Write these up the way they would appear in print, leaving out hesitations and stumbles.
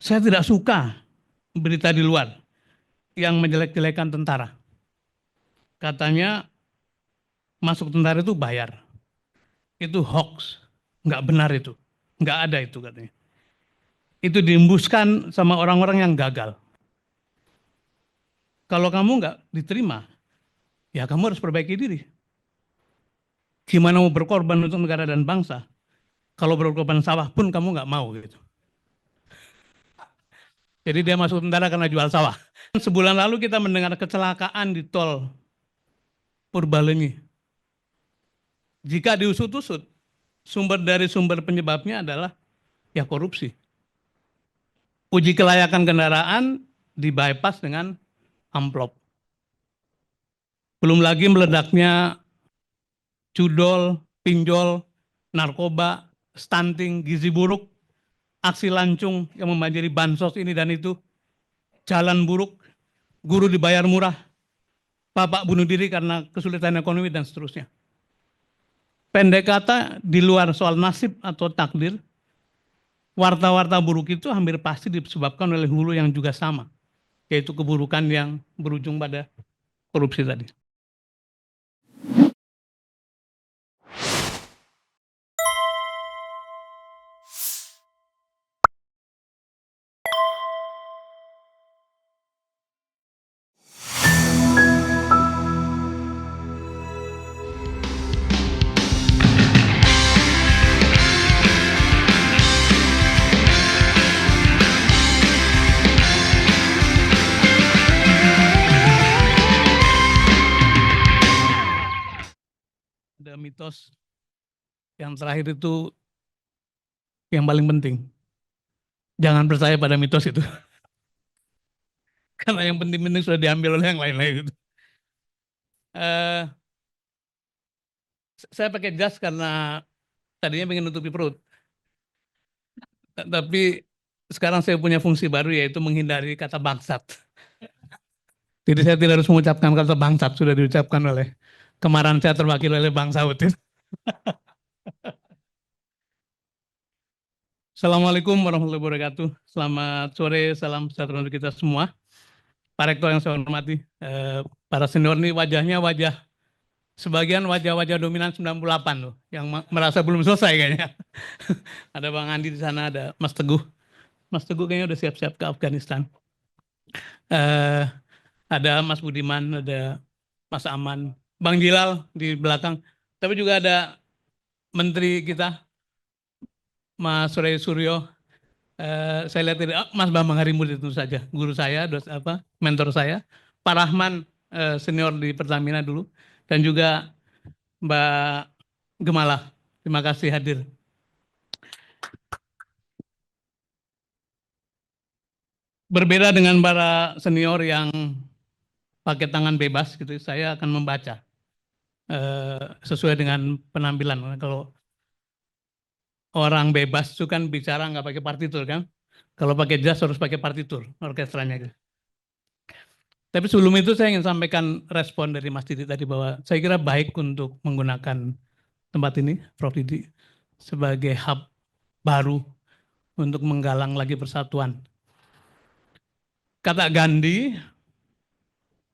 Saya tidak suka berita di luar yang menjelek-jelekan tentara. Katanya masuk tentara itu bayar. Itu hoax. Nggak benar itu. Nggak ada itu katanya. Itu diembuskan sama orang-orang yang gagal. Kalau kamu nggak diterima, ya kamu harus perbaiki diri. Gimana mau berkorban untuk negara dan bangsa? Kalau berkorban sawah pun kamu nggak mau gitu. Jadi dia masuk tentara karena jual sawah. Sebulan lalu kita mendengar kecelakaan di tol Purbalenyi. Jika diusut-usut, sumber penyebabnya adalah ya korupsi. Uji kelayakan kendaraan di bypass dengan amplop. Belum lagi meledaknya cudol, pinjol, narkoba, stunting, gizi buruk, aksi lancung yang membanjiri bansos ini dan itu, jalan buruk, guru dibayar murah, bapak bunuh diri karena kesulitan ekonomi dan seterusnya. Pendek kata, di luar soal nasib atau takdir, warta-warta buruk itu hampir pasti disebabkan oleh hulu yang juga sama, yaitu keburukan yang berujung pada korupsi tadi. Ada mitos yang terakhir itu yang paling penting. Jangan percaya pada mitos itu. Karena yang penting-penting sudah diambil oleh yang lain-lain. Saya pakai jas karena tadinya pengen nutupi perut. Tapi sekarang saya punya fungsi baru yaitu menghindari kata bangsat. Jadi saya tidak harus mengucapkan kata bangsat, sudah diucapkan oleh kemarahan saya terwakili oleh Bang Saud. Assalamualaikum warahmatullahi wabarakatuh. Selamat sore, salam sejahtera untuk kita semua. Pak Rektor yang saya hormati, para senior ini wajahnya sebagian wajah-wajah dominan 98 loh, yang merasa belum selesai kayaknya. Ada Bang Andi di sana, ada Mas Teguh. Mas Teguh kayaknya udah siap-siap ke Afghanistan. Ada Mas Budiman, ada Mas Aman, Bang Jilal di belakang. Tapi juga ada Menteri kita, Mas Suryo. Saya lihat dari Mas Bambang Harimurti tentu saja, guru saya, mentor saya. Pak Rahman, senior di Pertamina dulu, dan juga Mbak Gemala. Terima kasih hadir. Berbeda dengan para senior yang pakai tangan bebas, gitu, saya akan membaca sesuai dengan penampilan. Kalau orang bebas itu kan bicara nggak pakai partitur kan? Kalau pakai jas harus pakai partitur orkestranya. Gitu. Tapi sebelum itu saya ingin sampaikan respon dari Mas Didi tadi bahwa saya kira baik untuk menggunakan tempat ini, Prof. Didi, sebagai hub baru untuk menggalang lagi persatuan. Kata Gandhi,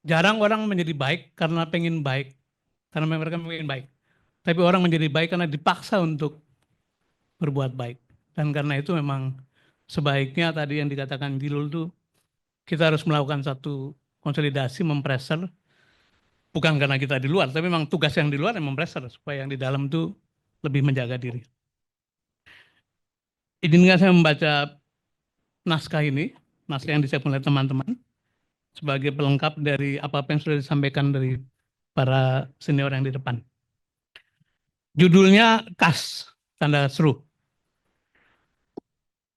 jarang orang menjadi baik karena pengen baik, karena mereka pengen baik. Tapi orang menjadi baik karena dipaksa untuk berbuat baik. Dan karena itu memang sebaiknya tadi yang dikatakan Dilul itu kita harus melakukan satu konsolidasi, mempreser, bukan karena kita di luar, tapi memang tugas yang di luar yang mempreser supaya yang di dalam itu lebih menjaga diri. Izinkan saya membaca naskah ini, naskah yang disiapkan oleh teman-teman, sebagai pelengkap dari apa-apa yang sudah disampaikan dari para senior yang di depan. Judulnya KAS, tanda seru.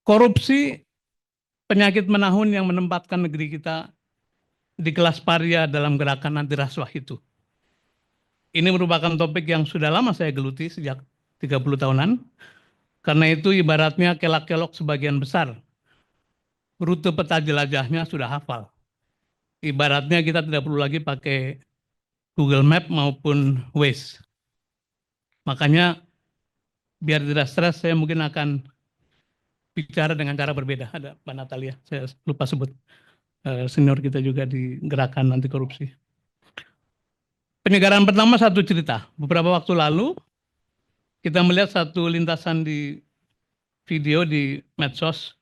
Korupsi, penyakit menahun yang menempatkan negeri kita di kelas paria dalam gerakan anti rasuah itu. Ini merupakan topik yang sudah lama saya geluti sejak 30 tahunan. Karena itu ibaratnya kelak-kelok sebagian besar rute peta jelajahnya sudah hafal. Ibaratnya kita tidak perlu lagi pakai Google Map maupun Waze. Makanya biar tidak stres saya mungkin akan bicara dengan cara berbeda. Ada Mbak Natalia, saya lupa sebut, senior kita juga di gerakan anti korupsi. Penyegaran pertama satu cerita. Beberapa waktu lalu kita melihat satu lintasan di video di medsos,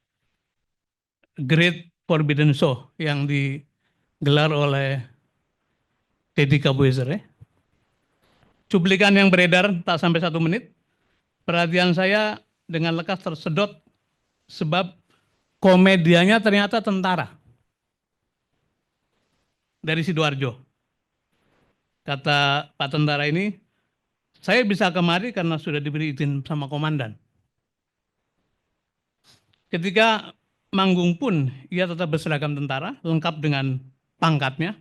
Great Forbidden Show yang digelar oleh Deddy Corbuzier. Cuplikan yang beredar tak sampai 1 menit. Perhatian saya dengan lekas tersedot sebab komedianya ternyata tentara dari Sidoarjo. Kata Pak tentara ini, saya bisa kemari karena sudah diberi izin sama komandan. Ketika manggung pun, ia tetap berseragam tentara, lengkap dengan pangkatnya.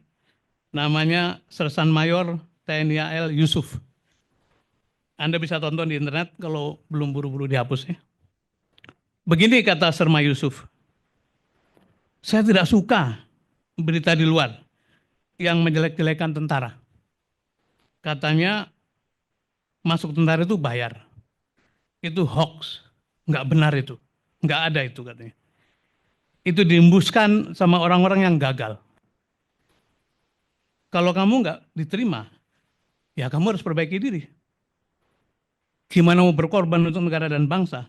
Namanya Sersan Mayor TNI AL Yusuf. Anda bisa tonton di internet kalau belum buru-buru dihapus ya. Begini kata Serma Yusuf, saya tidak suka berita di luar yang menjelek-jelekan tentara. Katanya masuk tentara itu bayar. Itu hoax, nggak benar itu. Nggak ada itu katanya. Itu diembuskan sama orang-orang yang gagal. Kalau kamu nggak diterima, ya kamu harus perbaiki diri. Gimana mau berkorban untuk negara dan bangsa?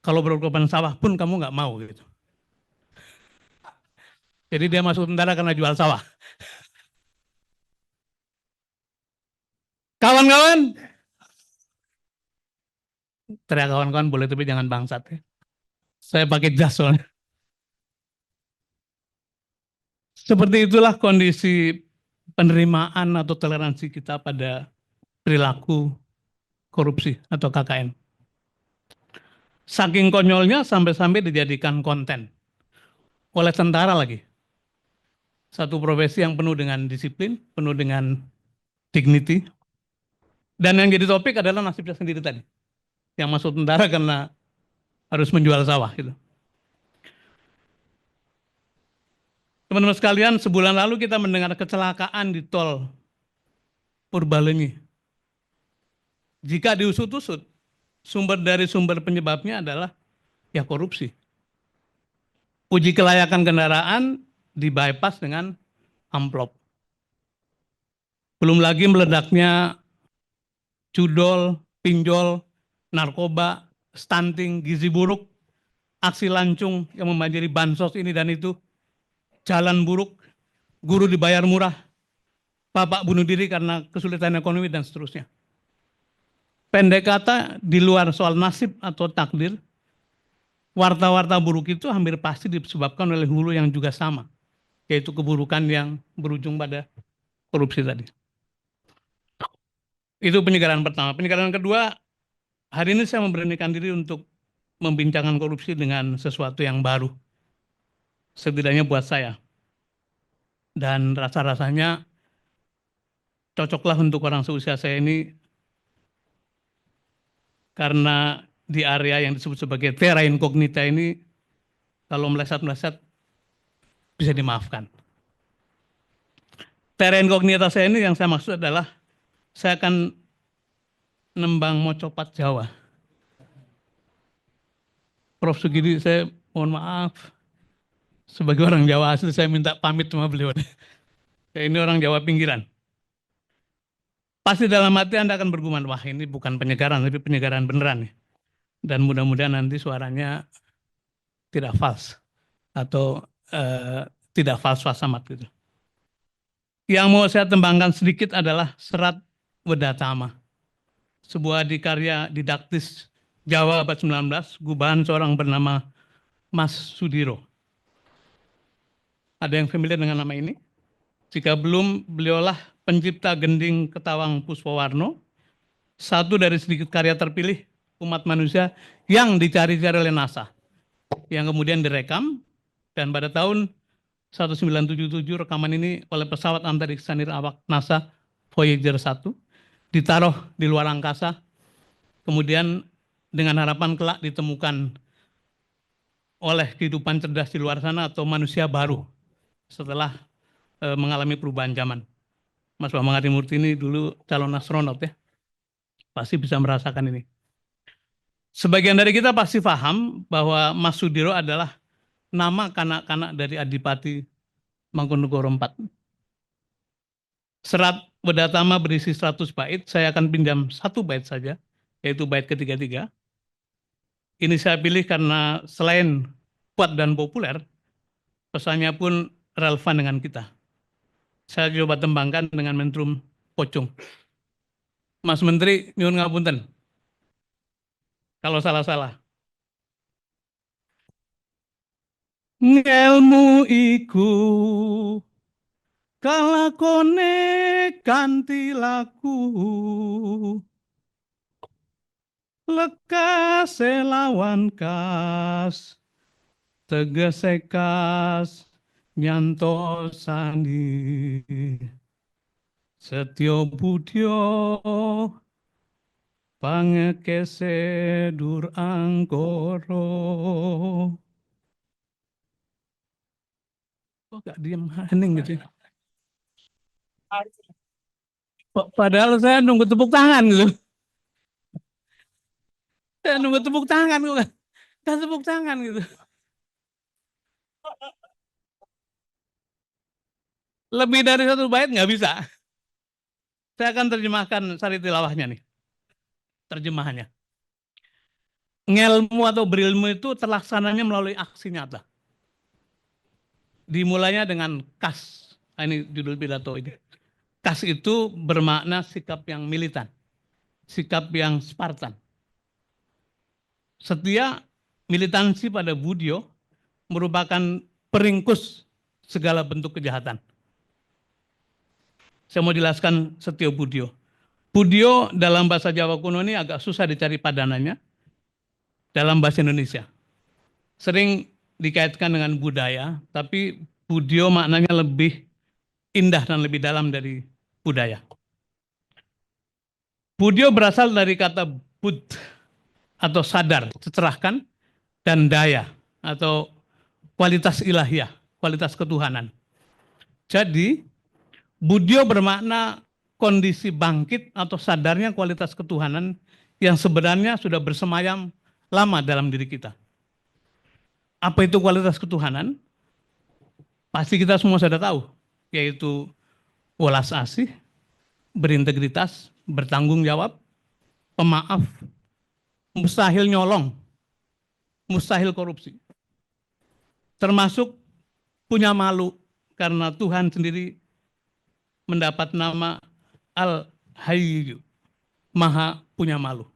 Kalau berkorban sawah pun kamu nggak mau gitu. Jadi dia masuk tentara karena jual sawah. Kawan-kawan, teriak kawan-kawan boleh tapi jangan bangsat ya. Saya pakai jas soalnya. Seperti itulah kondisi penerimaan atau toleransi kita pada perilaku korupsi atau KKN. Saking konyolnya sampai-sampai dijadikan konten oleh tentara lagi. Satu profesi yang penuh dengan disiplin, penuh dengan dignity. Dan yang jadi topik adalah nasibnya sendiri tadi. Yang masuk tentara karena harus menjual sawah gitu. Teman-teman sekalian, sebulan lalu kita mendengar kecelakaan di tol Purbalenyi. Jika diusut-usut, sumber penyebabnya adalah ya korupsi. Uji kelayakan kendaraan di bypass dengan amplop. Belum lagi meledaknya cudol, pinjol, narkoba, stunting, gizi buruk, aksi lancung yang membanjiri bansos ini dan itu, jalan buruk, guru dibayar murah, bapak bunuh diri karena kesulitan ekonomi dan seterusnya. Pendek kata, di luar soal nasib atau takdir, warta-warta buruk itu hampir pasti disebabkan oleh hulu yang juga sama, yaitu keburukan yang berujung pada korupsi tadi. Itu penyegaran pertama. Penyegaran kedua, hari ini saya memberanikan diri untuk membincangkan korupsi dengan sesuatu yang baru, setidaknya buat saya. Dan rasa-rasanya cocoklah untuk orang seusia saya ini, karena di area yang disebut sebagai terra incognita ini, kalau meleset-meleset bisa dimaafkan. Terra incognita saya ini yang saya maksud adalah saya akan nembang mocopat Jawa. Prof. Sugidi, saya mohon maaf, sebagai orang Jawa asli saya minta pamit sama beliau. Ini orang Jawa pinggiran. Pasti dalam hati Anda akan bergumam, wah ini bukan penyegaran, tapi penyegaran beneran. Dan mudah-mudahan nanti suaranya tidak false atau tidak false amat gitu. Yang mau saya tembangkan sedikit adalah Serat Wedatama, sebuah dikarya didaktis Jawa abad 19, gubahan seorang bernama Mas Sudiro. Ada yang familiar dengan nama ini? Jika belum, beliaulah pencipta Gending Ketawang Puspawarno, satu dari sedikit karya terpilih umat manusia yang dicari-cari oleh NASA, yang kemudian direkam, dan pada tahun 1977 rekaman ini oleh pesawat antariksa nirawak NASA Voyager 1 ditaruh di luar angkasa, kemudian dengan harapan kelak ditemukan oleh kehidupan cerdas di luar sana atau manusia baru setelah mengalami perubahan zaman. Mas Bambang Harimurti ini dulu calon astronot ya, pasti bisa merasakan ini. Sebagian dari kita pasti paham bahwa Mas Sudiro adalah nama kanak-kanak dari Adipati Mangkunegoro IV. Serat Wedatama berisi 100 bait, saya akan pinjam 1 bait saja, yaitu bait ketiga-tiga. Ini saya pilih karena selain kuat dan populer, pesannya pun relevan dengan kita. Saya coba tembangkan dengan mentrum pocong. Mas Menteri, nyuwun ngapunten. Kalau salah-salah. Ngelmu iku kalakone kanthi laku lekas lawan kas tegese kas nyanto sandi setyo budya pangekese dur angkara. Kok gak diem hening gitu. Padahal saya nunggu tepuk tangan gitu. Saya nunggu tepuk tangan kok gak tepuk tangan gitu. Lebih dari 1 bait nggak bisa. Saya akan terjemahkan sari tilawahnya nih. Terjemahannya. Ngelmu atau berilmu itu terlaksananya melalui aksi nyata. Dimulainya dengan kas. Ini judul pidato ini. Kas itu bermakna sikap yang militan. Sikap yang Spartan. Setia militansi pada Budyo merupakan peringkus segala bentuk kejahatan. Saya mau jelaskan Setyo Budyo. Budyo dalam bahasa Jawa kuno ini agak susah dicari padanannya dalam bahasa Indonesia. Sering dikaitkan dengan budaya, tapi Budyo maknanya lebih indah dan lebih dalam dari budaya. Budyo berasal dari kata bud atau sadar, tercerahkan, dan daya atau kualitas ilahiyah, kualitas ketuhanan. Jadi, Budyo bermakna kondisi bangkit atau sadarnya kualitas ketuhanan yang sebenarnya sudah bersemayam lama dalam diri kita. Apa itu kualitas ketuhanan? Pasti kita semua sudah tahu, yaitu welas asih, berintegritas, bertanggung jawab, pemaaf, mustahil nyolong, mustahil korupsi. Termasuk punya malu karena Tuhan sendiri mendapat nama Al-Hayyu, Maha punya malu.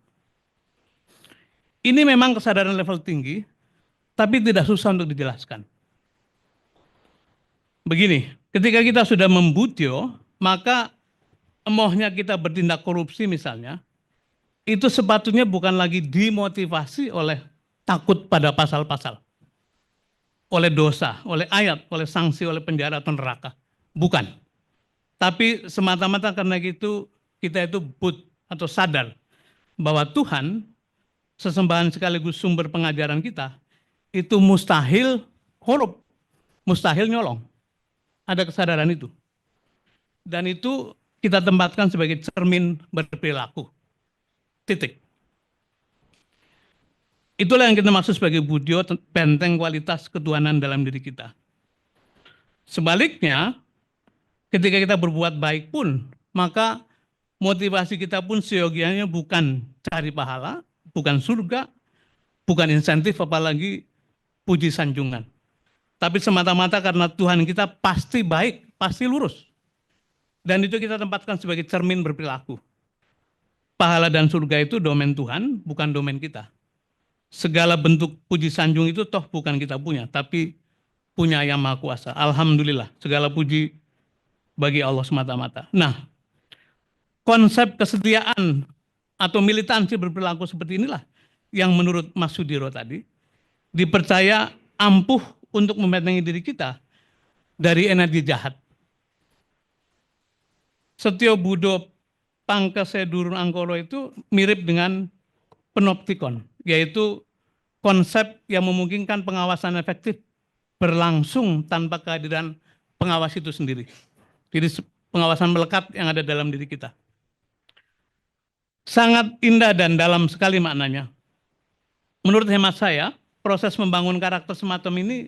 Ini memang kesadaran level tinggi, tapi tidak susah untuk dijelaskan. Begini, ketika kita sudah membudyo, maka emohnya kita bertindak korupsi misalnya, itu sepatutnya bukan lagi dimotivasi oleh takut pada pasal-pasal, oleh dosa, oleh ayat, oleh sanksi, oleh penjara atau neraka. Bukan. Tapi semata-mata karena itu kita itu bud atau sadar bahwa Tuhan, sesembahan sekaligus sumber pengajaran kita, itu mustahil korup, mustahil nyolong. Ada kesadaran itu. Dan itu kita tempatkan sebagai cermin berperilaku. Titik. Itulah yang kita maksud sebagai budyo, benteng kualitas ketuhanan dalam diri kita. Sebaliknya, ketika kita berbuat baik pun, maka motivasi kita pun seyogianya bukan cari pahala, bukan surga, bukan insentif, apalagi puji sanjungan. Tapi semata-mata karena Tuhan kita pasti baik, pasti lurus. Dan itu kita tempatkan sebagai cermin berperilaku. Pahala dan surga itu domain Tuhan, bukan domain kita. Segala bentuk puji sanjung itu toh bukan kita punya, tapi punya Yang Maha Kuasa. Alhamdulillah, segala puji bagi Allah semata-mata. Nah, konsep kesetiaan atau militansi berperilaku seperti inilah yang menurut Mas Sudiro tadi dipercaya ampuh untuk membentengi diri kita dari energi jahat. Setyo Budo Pangkese Durun Angkoro itu mirip dengan panoptikon, yaitu konsep yang memungkinkan pengawasan efektif berlangsung tanpa kehadiran pengawas itu sendiri. Jadi pengawasan melekat yang ada dalam diri kita. Sangat indah dan dalam sekali maknanya. menurut hemat saya, proses membangun karakter semacam ini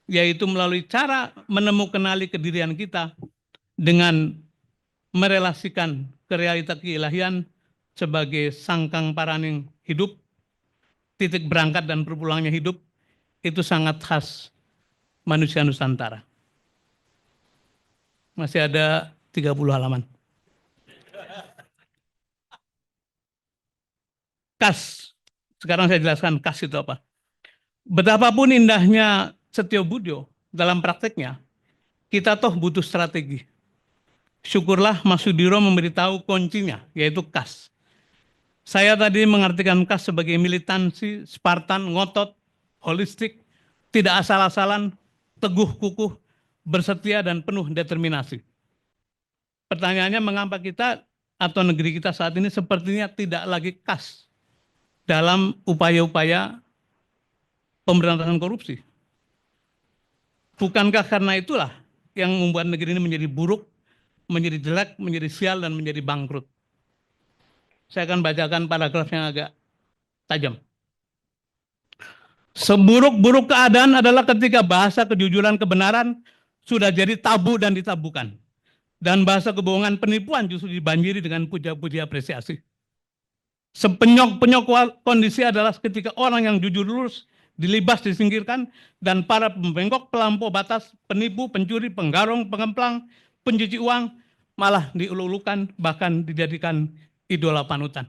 yaitu melalui cara menemukan kedirian kita dengan merelasikan ke realita keilahian sebagai sangkang paraning hidup, titik berangkat dan berpulangnya hidup, itu sangat khas manusia Nusantara. Masih ada 30 halaman. Kas. Sekarang saya jelaskan kas itu apa. Betapapun indahnya Setio Budio dalam prakteknya, kita toh butuh strategi. Syukurlah Mas Sudiro memberitahu kuncinya, yaitu kas. Saya tadi mengartikan kas sebagai militansi, Spartan, ngotot, holistik, tidak asal-asalan, teguh kukuh, bersetia dan penuh determinasi. Pertanyaannya, mengapa kita atau negeri kita saat ini sepertinya tidak lagi kas dalam upaya-upaya pemberantasan korupsi? Bukankah karena itulah yang membuat negeri ini menjadi buruk, menjadi jelek, menjadi sial, dan menjadi bangkrut? Saya akan bacakan paragraf yang agak tajam. Seburuk-buruk keadaan adalah ketika bahasa kejujuran kebenaran sudah jadi tabu dan ditabukan. Dan bahasa kebohongan penipuan justru dibanjiri dengan puja-puji apresiasi. Sepenyok-penyok kondisi adalah ketika orang yang jujur lurus dilibas, disingkirkan, dan para pembengkok, pelampau batas, penipu, pencuri, penggarong, pengemplang, pencuci uang, malah diulu-ulukan, bahkan dijadikan idola panutan.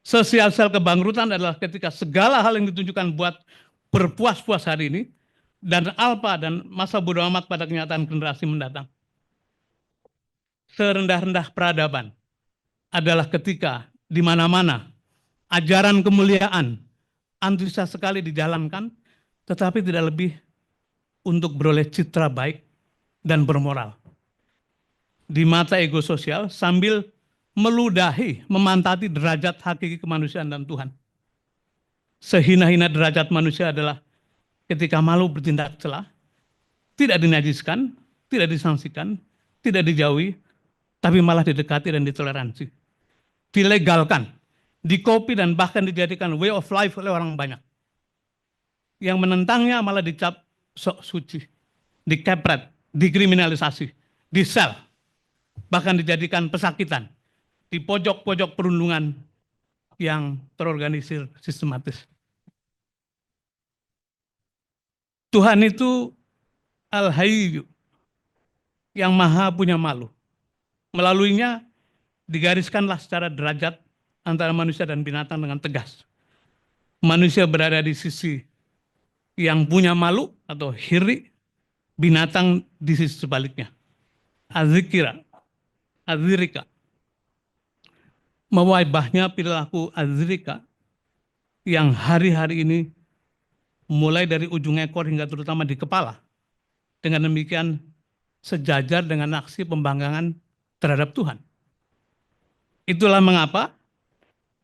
Sesial-sial kebangkrutan adalah ketika segala hal yang ditunjukkan buat berpuas-puas hari ini, dan alpa dan masa bodo amat pada kenyataan generasi mendatang. Serendah-rendah peradaban adalah ketika di mana-mana ajaran kemuliaan antusias sekali dijalankan, tetapi tidak lebih untuk beroleh citra baik dan bermoral. Di mata ego sosial sambil meludahi, memantati derajat hakiki kemanusiaan dan Tuhan. Sehina-hina derajat manusia adalah ketika malu bertindak celah, tidak dinajiskan, tidak disangsikan, tidak dijauhi, tapi malah didekati dan ditoleransi. Dilegalkan, dikopi dan bahkan dijadikan way of life oleh orang banyak. Yang menentangnya malah dicap sok suci, dikepret, dikriminalisasi, disel, bahkan dijadikan pesakitan di pojok-pojok perundungan yang terorganisir sistematis. Tuhan itu Al-Hayyu, yang maha punya malu. Melaluinya digariskanlah secara derajat antara manusia dan binatang dengan tegas. Manusia berada di sisi yang punya malu atau hiri, binatang di sisi sebaliknya. Azikira, azirika. Mewabahnya perilaku azirika yang hari-hari ini mulai dari ujung ekor hingga terutama di kepala. Dengan demikian sejajar dengan aksi pembanggangan terhadap Tuhan. Itulah mengapa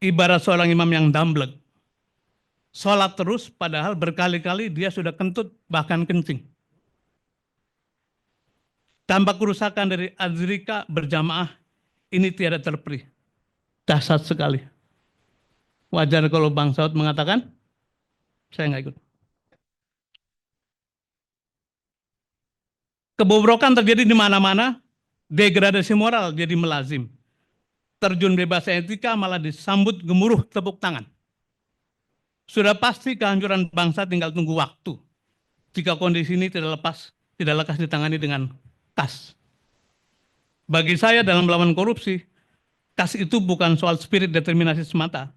ibarat seorang imam yang damblek, sholat terus padahal berkali-kali dia sudah kentut bahkan kencing. Dampak kerusakan dari azrika berjamaah ini tiada terperi. Dahsyat sekali. Wajar kalau Bang Saud mengatakan, saya nggak ikut. Kebobrokan terjadi di mana-mana, degradasi moral jadi melazim. Terjun bebas etika malah disambut gemuruh tepuk tangan. Sudah pasti kehancuran bangsa tinggal tunggu waktu. Jika kondisi ini tidak lekas ditangani dengan kas. Bagi saya dalam melawan korupsi, kas itu bukan soal spirit determinasi semata,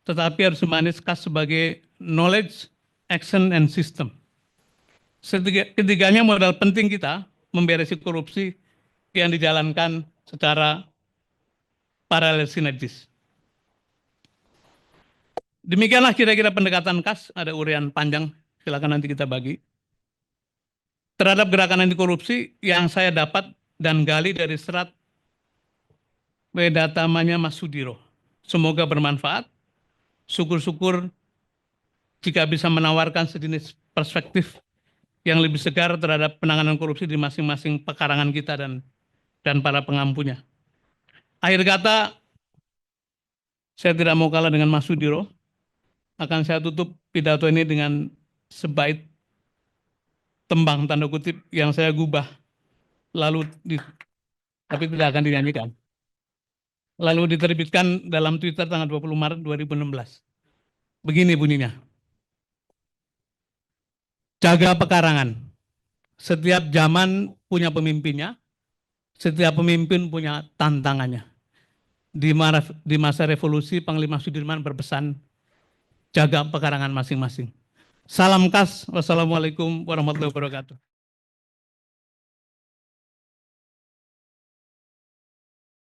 tetapi harus dimanis kas sebagai knowledge, action, and system. Ketiganya modal penting kita memberesi korupsi yang dijalankan secara paralel sinergis. Demikianlah kira-kira pendekatan kas, ada uraian panjang, silakan nanti kita bagi. Terhadap gerakan anti korupsi yang saya dapat dan gali dari serat Wedatamanya Mas Sudiro. Semoga bermanfaat. Syukur-syukur jika bisa menawarkan sejenis perspektif yang lebih segar terhadap penanganan korupsi di masing-masing pekarangan kita dan para pengampunya. Akhir kata, saya tidak mau kalah dengan Mas Sudiro. akan saya tutup pidato ini dengan sebait tembang tanda kutip yang saya gubah tapi tidak akan dinyanyikan. Lalu diterbitkan dalam Twitter tanggal 20 Maret 2016. Begini bunyinya. Jaga pekarangan. Setiap zaman punya pemimpinnya, setiap pemimpin punya tantangannya. Di masa revolusi, Panglima Sudirman berpesan, jaga pekarangan masing-masing. Salam khas, wassalamualaikum warahmatullahi wabarakatuh.